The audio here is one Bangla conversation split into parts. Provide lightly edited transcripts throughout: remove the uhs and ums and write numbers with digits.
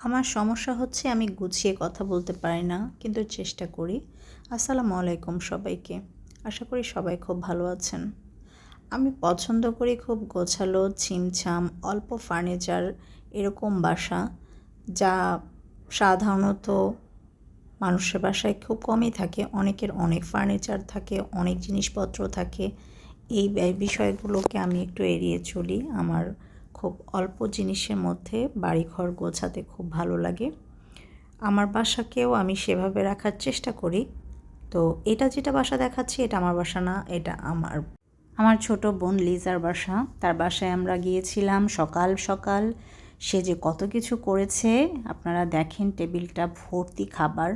আমার সমস্যা হচ্ছে আমি গুছিয়ে কথা বলতে পারি না, কিন্তু চেষ্টা করি। আসসালামু আলাইকুম সবাইকে। আশা করি সবাই খুব ভালো আছেন। আমি পছন্দ করি খুব গোছালো, ছিমছাম, অল্প ফার্নিচার এরকম বাসা, যা সাধারণত মানুষের বাসায় খুব কমই থাকে। অনেকের অনেক ফার্নিচার থাকে, অনেক জিনিসপত্র থাকে। এই বিষয়গুলোকে আমি একটু এড়িয়ে চলি। আমার খুব অল্প জিনিসের মধ্যে বাড়িঘর গোছাতে খুব ভালো লাগে। আমার বাসাকেও আমি সেভাবে রাখার চেষ্টা করি। তো এটা যেটা বাসা দেখাচ্ছি, এটা আমার বাসা না, এটা আমার ছোট বোন লিজার বাসা। তার বাসায় আমরা গিয়েছিলাম সকাল সকাল। সে যে কত কিছু করেছে আপনারা দেখেন, টেবিলটা ভর্তি খাবার।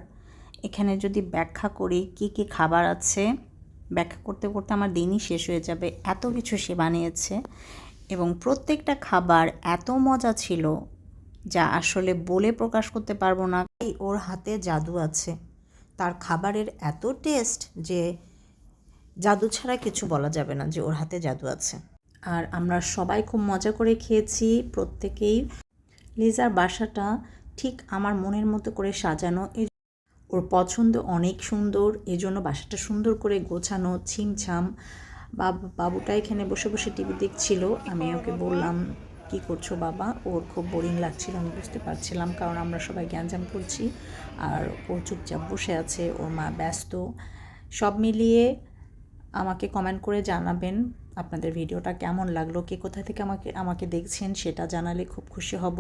এখানে যদি ব্যাখ্যা করি কি কি খাবার আছে, ব্যাখ্যা করতে করতে আমার দিনই শেষ হয়ে যাবে, এত কিছু সে বানিয়েছে। এবং প্রত্যেকটা খাবার এত মজা ছিল যা আসলে বলে প্রকাশ করতে পারবো না। ওর হাতে জাদু আছে, তার খাবারের এত টেস্ট যে জাদু ছাড়া কিছু বলা যাবে না যে ওর হাতে জাদু আছে। আর আমরা সবাই খুব মজা করে খেয়েছি প্রত্যেকেই। লিজার বাসাটা ঠিক আমার মনের মতো করে সাজানো, ওর পছন্দ অনেক সুন্দর, এজন্য বাসাটা সুন্দর করে গোছানো, ছিমছাম। বাবুটা এখানে বসে বসে টিভি দেখছিল। আমি ওকে বললাম, কি করছো বাবা? ওর খুব বোরিং লাগছিল, আমি বুঝতে পারছিলাম, কারণ আমরা সবাই গ্যাঞ্জাম করছি আর ও চুপচাপ বসে আছে, ওর মা ব্যস্ত। সব মিলিয়ে আমাকে কমেন্ট করে জানাবেন আপনাদের ভিডিওটা কেমন লাগলো, কে কোথা থেকে আমাকে দেখছেন সেটা জানালে খুব খুশি হব।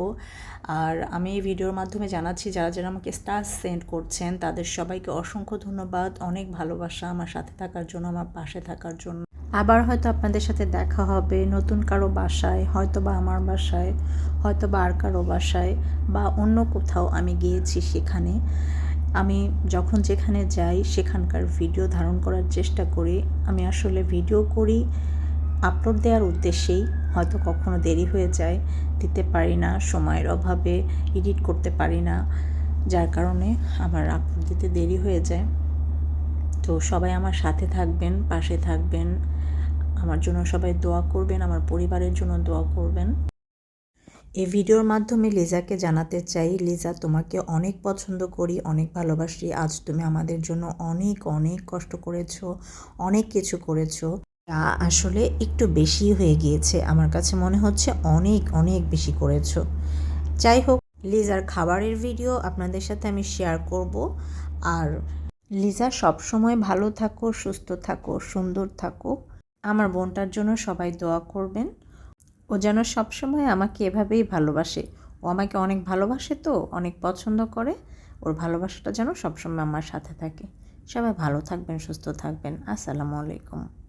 আর আমি এই ভিডিওর মাধ্যমে জানাচ্ছি, যারা যারা আমাকে স্টার সেন্ড করছেন তাদের সবাইকে অসংখ্য ধন্যবাদ, অনেক ভালোবাসা আমার সাথে থাকার জন্য, আমার পাশে থাকার জন্য। আবার হয়তো আপনাদের সাথে দেখা হবে নতুন কারো বাসায়, হয়তো বা আমার বাসায়, হয়তো বা আর কারো বাসায়, বা অন্য কোথাও আমি গিয়েছি সেখানে। আমি যখন যেখানে যাই সেখানকার ভিডিও ধারণ করার চেষ্টা করি। আমি আসলে ভিডিও করি আপলোড দেওয়ার উদ্দেশ্যেই, হয়তো কখনো দেরি হয়ে যায়, দিতে পারি না, সময়ের অভাবে এডিট করতে পারি না, যার কারণে আমার আপলোড দিতে দেরি হয়ে যায়। তো সবাই আমার সাথে থাকবেন, পাশে থাকবেন, আমার জন্য সবাই দোয়া করবেন, আমার পরিবারের জন্য দোয়া করবেন। এই ভিডিওর মাধ্যমে লিজাকে জানাতে চাই, লিজা তোমাকে অনেক পছন্দ করি, অনেক ভালোবাসি। আজ তুমি আমাদের জন্য অনেক অনেক কষ্ট করেছো, অনেক কিছু করেছো, যা আসলে একটু বেশি হয়ে গিয়েছে, আমার কাছে মনে হচ্ছে অনেক অনেক বেশি করেছো। যাই হোক, লিজার খাবারের ভিডিও আপনাদের সাথে আমি শেয়ার করব। আর লিজা সবসময় ভালো থাকো, সুস্থ থাকো, সুন্দর থাকো। আমার বোনটার জন্য সবাই দোয়া করবেন, ও যেন সবসময় আমাকে এভাবেই ভালোবাসে। ও আমাকে অনেক ভালোবাসে, তো অনেক পছন্দ করে। ওর ভালোবাসাটা যেন সবসময় আমার সাথে থাকে। সবাই ভালো থাকবেন, সুস্থ থাকবেন। আসসালামু আলাইকুম।